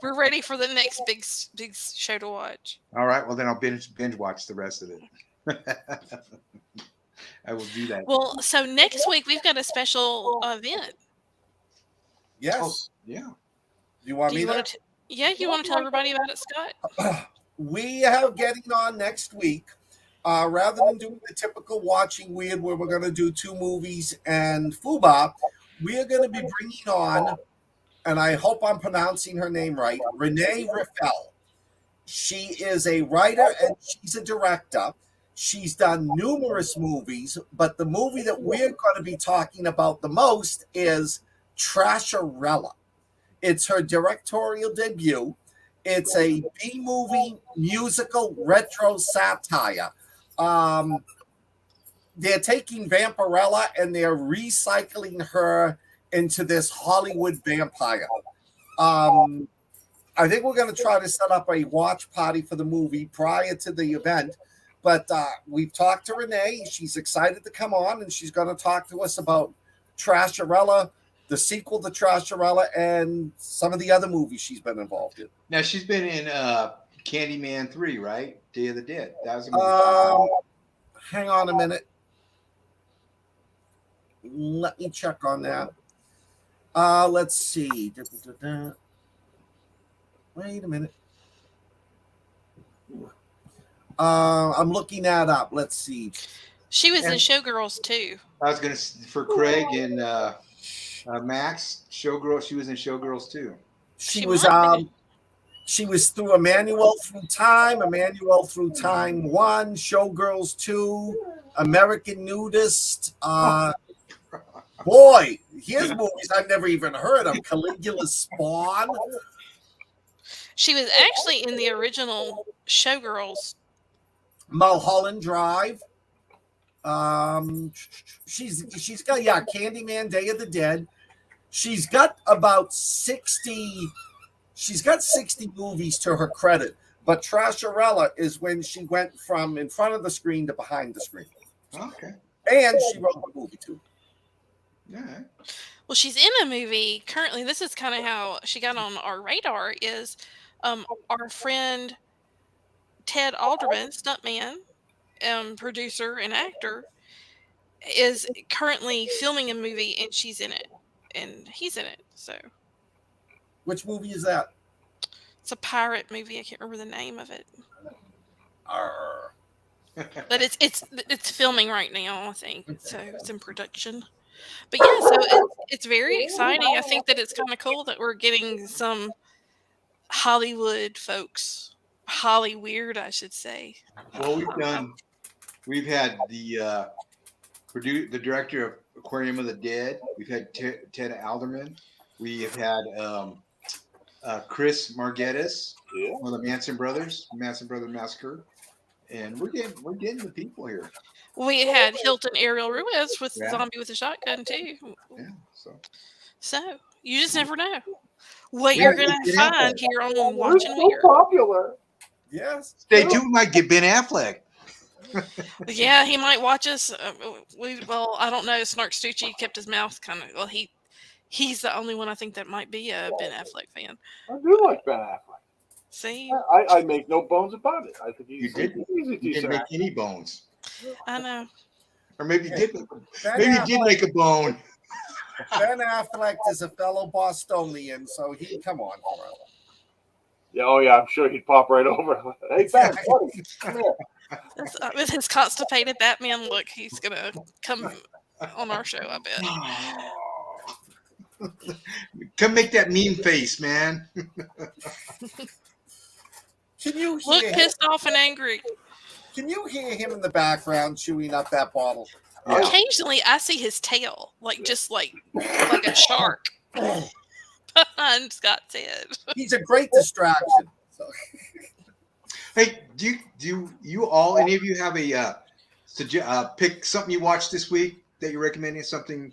We're ready for the next big show to watch. All right. Well, then I'll binge watch the rest of it. I will do that. Well, so next week we've got a special event. Yes. Oh, yeah. You want me to? You want to tell everybody about it, Scott? We have getting on next week. rather than doing the typical Watching Wyrd where we're going to do 2 movies and Fubar, we are going to be bringing on, and I hope I'm pronouncing her name right, Renee Riffel. She is a writer and she's a director. She's done numerous movies, but the movie that we're going to be talking about the most is Trasharella. It's her directorial debut. It's a B-movie musical retro satire. They're taking Vampirella and they're recycling her into this Hollywood vampire. I think we're going to try to set up a watch party for the movie prior to the event. But we've talked to Renee. She's excited to come on, and she's going to talk to us about Trasharella, the sequel to Trasharella, and some of the other movies she's been involved in. Now, she's been in Candyman 3, right? Day of the Dead. That was a movie. Hang on a minute. Let me check on that. Let's see. Wait a minute. I'm looking that up. Let's see. She was in Showgirls too. I was going to, for Craig and Max, Showgirls, she was in Showgirls too. She was through Emmanuel Through Time, Emmanuel Through Time 1, Showgirls 2, American Nudist. Boy, here's movies I've never even heard of. Caligula Spawn. She was actually in the original Showgirls. Mulholland Drive. She's got Candyman, Day of the Dead. She's got about 60. She's got 60 movies to her credit. But Trasharella is when she went from in front of the screen to behind the screen. Okay. And she wrote the movie too. All right. Well, she's in a movie currently. This is kind of how she got on our radar. Is our friend Ted Alderman, stuntman, producer, and actor, is currently filming a movie, and she's in it, and he's in it. So, which movie is that? It's a pirate movie. I can't remember the name of it. But it's filming right now, I think. So it's in production. But yeah, so it's very exciting. I think that it's kind of cool that we're getting some Hollywood folks, Holly Wyrd, I should say. Well, we've had the director of Aquarium of the Dead. We've had Ted Alderman. We have had Chris Margettis, one of the Manson Brothers Massacre, and we're getting the people here. We had Hilton Ariel Ruiz with Zombie with a Shotgun too. Yeah, so you just never know what you're going to find here on Watching Wyrd. Popular. Yes. Stay tuned. Might get Ben Affleck. Yeah, he might watch us. I don't know. Snark Stucci kept his mouth kind of. Well, he's the only one I think that might be a Ben Affleck fan. I do like Ben Affleck. See, I make no bones about it. I think You didn't make any bones. I know. Or maybe you did make a bone. Ben Affleck is a fellow Bostonian, so he'd come on for it. Yeah, I'm sure he'd pop right over. Hey, Ben, buddy, come here. With his constipated Batman look, he's gonna come on our show, I bet. Come make that mean face, man. Can you look pissed off and angry? Can you hear him in the background chewing up that bottle? Yeah. Occasionally, I see his tail, like a shark behind Scott's head. He's a great distraction. So. Hey, do you all, any of you have a pick something you watched this week that you're recommending? Something,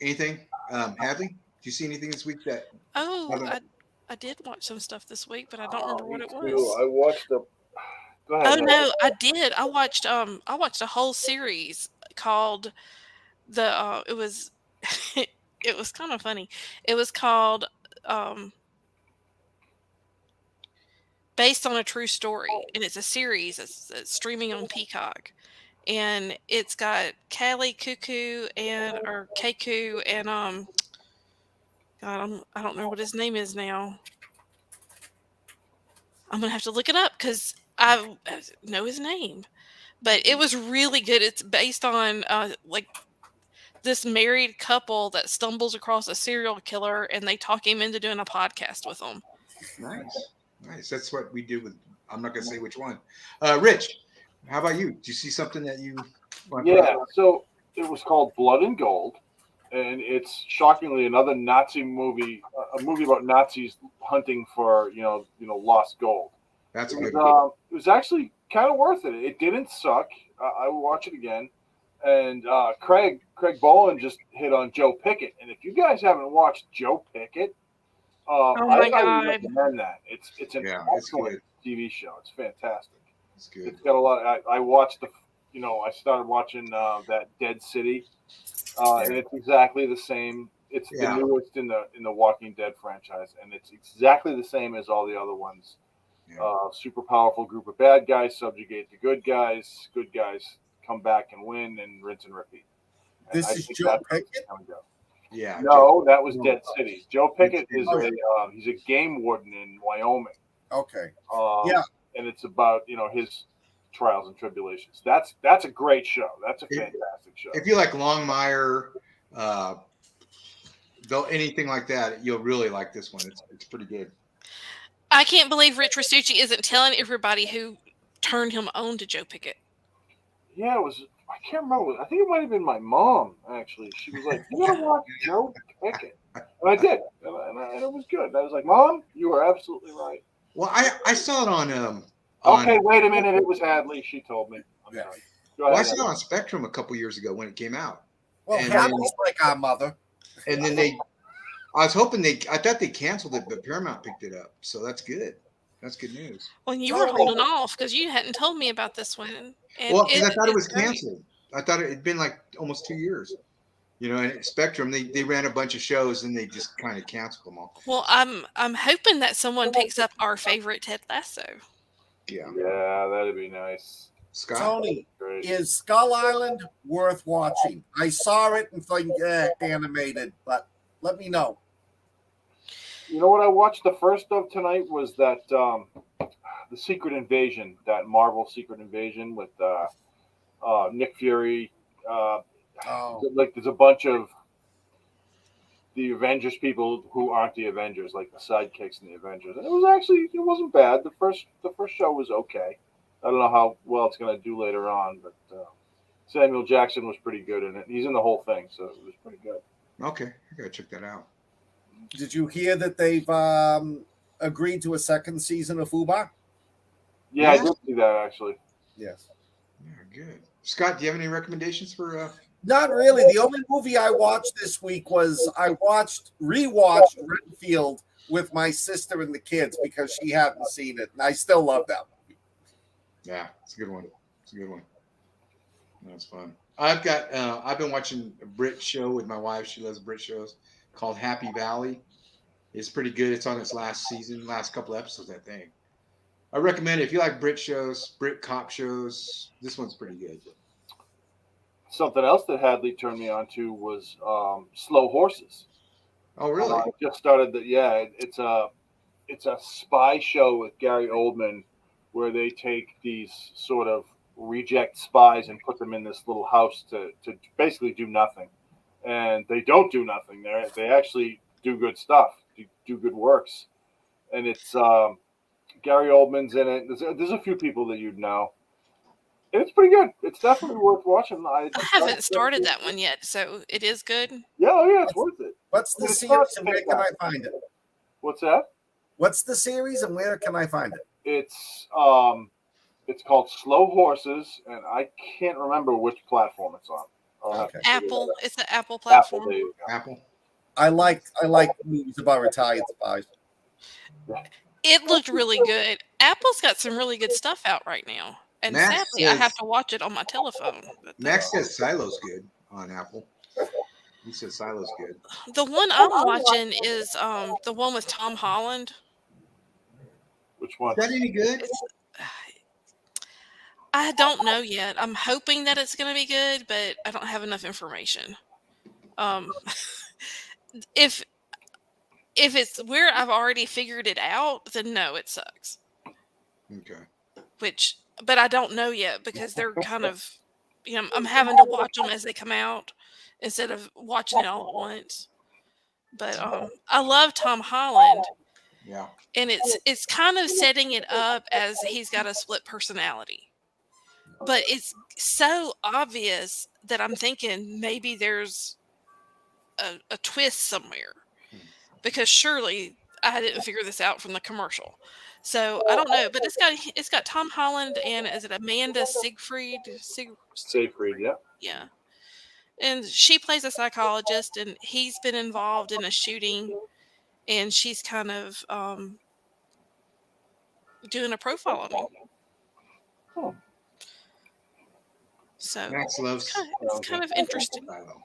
anything? Hadley, do you see anything this week that? Oh, I did watch some stuff this week, but I don't remember what it was. I watched the. No, I did. I watched a whole series called it was it was kind of funny. It was called Based on a True Story, and it's a series. It's streaming on Peacock, and it's got Callie Cuckoo or Keku and God, I don't know what his name is now. I'm gonna have to look it up because I know his name, but it was really good. It's based on like this married couple that stumbles across a serial killer, and they talk him into doing a podcast with them. Nice. That's what we did with. I'm not gonna say which one. Rich, how about you? Did you see something that you? Yeah, so it was called Blood and Gold, and it's shockingly another Nazi movie, a movie about Nazis hunting for lost gold. That's It a good. it was actually kind of worth it. It didn't suck. I would watch it again. And Craig Bowen just hit on Joe Pickett, and if you guys haven't watched Joe Pickett, Oh I my highly God. recommend that. It's an Yeah, it's excellent good. TV show. It's fantastic. It's good. It's got a lot. I watched I started watching that Dead City, and it's exactly the same. It's the newest in the Walking Dead franchise, and it's exactly the same as all the other ones. Yeah. Super powerful group of bad guys subjugate the good guys. Good guys come back and win, and rinse and repeat. And This I is think Joe that's Pickett? how it goes. Yeah. No, that was Dead City. Joe Pickett is Oh, he's a game warden in Wyoming. Okay. Yeah, and it's about his trials and tribulations. That's a great show. That's a fantastic show. If you like Longmire, though anything like that, you'll really like this one. It's pretty good. I can't believe Rich Restucci isn't telling everybody who turned him on to Joe Pickett. Yeah, it was. I can't remember. I think it might have been my mom. Actually, she was like, "You gotta watch Joe Pickett," and I did, and it was good. I was like, "Mom, you are absolutely right." Well, I saw it on. Okay, wait a minute. It was Hadley. She told me. I'm sorry. Go ahead. Well, I saw it on Spectrum a couple years ago when it came out. Well, And Hadley's like our mother. And then I was hoping I thought they canceled it, but Paramount picked it up. So that's good. That's good news. Well, you were holding off because you hadn't told me about this one. And Well, because I thought it was great. canceled. I thought it had been like almost 2 years. And Spectrum, they ran a bunch of shows and they just kind of canceled them all. Well, I'm hoping that someone picks up our favorite Ted Lasso. Yeah. Yeah, that'd be nice. Scott? Tony, Great. is Skull Island worth watching? I saw it and thought, animated, but let me know. You know what I watched the first of tonight was that the Secret Invasion, that Marvel Secret Invasion with Nick Fury. Like there's a bunch of the Avengers people who aren't the Avengers, like the sidekicks in the Avengers. And it wasn't bad. The first show was okay. I don't know how well it's going to do later on, but Samuel Jackson was pretty good in it. He's in the whole thing, so it was pretty good. Okay, I gotta check that out. Did you hear that they've agreed to a second season of Fubar? Yeah, I did see that actually. Yes. Yeah, good. Scott, do you have any recommendations for? Not really. The only movie I watched this week was rewatched Renfield with my sister and the kids because she hadn't seen it, and I still love that movie. Yeah, it's a good one. It's a good one. That's fun. I've been watching a Brit show with my wife. She loves Brit shows called Happy Valley. It's pretty good. It's on its last couple episodes, I think. I recommend it if you like Brit shows, Brit cop shows. This one's pretty good. Something else that Hadley turned me on to was Slow Horses. Oh, really? I just started that. Yeah, it's a spy show with Gary Oldman, where they take these sort of reject spies and put them in this little house to basically do nothing, and they don't do nothing. They actually do good stuff, do good works, and it's Gary Oldman's in it. There's a few people that you'd know. It's pretty good. It's definitely worth watching. I haven't started that one yet, so it is good. Yeah, it's worth it. What's the series and where can I find it? What's that? What's the series and where can I find it? It's called Slow Horses, and I can't remember which platform it's on. Okay. Apple. It's an Apple platform. Apple, there you go. Apple. I like movies about retired spies. It looked really good. Apple's got some really good stuff out right now. And Max sadly, I says- have to watch it on my telephone. But Max says Silo's good on Apple. He says Silo's good. the one I'm watching is the one with Tom Holland. Which one? Is that any good? I don't know yet. I'm hoping that it's going to be good, but I don't have enough information. If it's where I've already figured it out, then no, it sucks. Okay. but I don't know yet because they're kind of, I'm having to watch them as they come out instead of watching it all at once. But I love Tom Holland, Yeah. and it's kind of setting it up as he's got a split personality. But it's so obvious that I'm thinking maybe there's a twist somewhere, because surely I didn't figure this out from the commercial. So I don't know, but it's got Tom Holland and is it Amanda Seyfried, yeah. Yeah, and she plays a psychologist, and he's been involved in a shooting, and she's kind of doing a profile on him. Oh. So Max loves. it's kind of interesting. Well,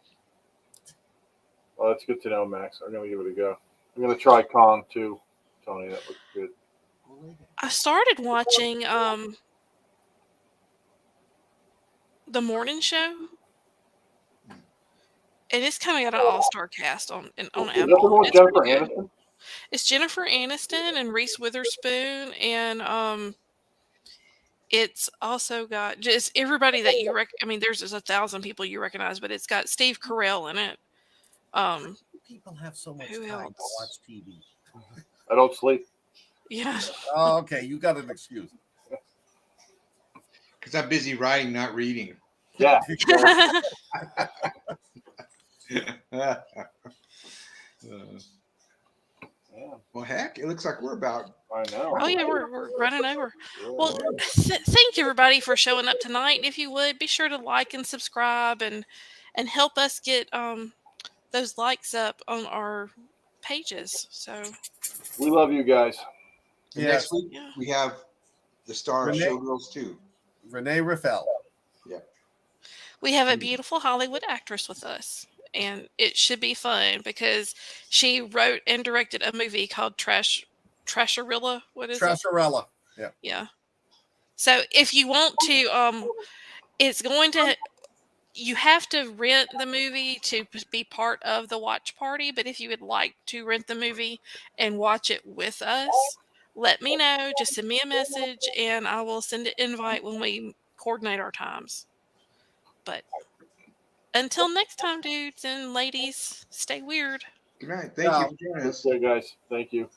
that's good to know, Max. I'm gonna give it a go. I'm gonna try Kong too, Tony. That looks good. I started watching the morning show, and it's coming out an all-star cast on Is Apple. that the one with It's Jennifer pretty good. Aniston? It's Jennifer Aniston and Reese Witherspoon, and it's also got just everybody that you I mean, there's just 1,000 people you recognize, but it's got Steve Carell in it. People have so much Who time else? to watch TV. I don't sleep. Yeah. Oh, okay, you got an excuse. Because I'm busy writing, not reading. Yeah. Well, heck, it looks like we're about. I know. Oh yeah, we're running over. Well, thank you everybody for showing up tonight. And if you would, be sure to like and subscribe and help us get those likes up on our pages. So We love you guys. And Yes. next week we have the star of Renee- Showgirls 2. Renee Raffel. Yeah. we have a beautiful Hollywood actress with us, and it should be fun because she wrote and directed a movie called Trasharilla. What is it? Trasharella. Yeah. Yeah. So if you want to, it's going to. You have to rent the movie to be part of the watch party. But if you would like to rent the movie and watch it with us, let me know. Just send me a message, and I will send an invite when we coordinate our times. But until next time, dudes and ladies, stay weird. Good night. Thank you for joining us. Okay, guys. Thank you.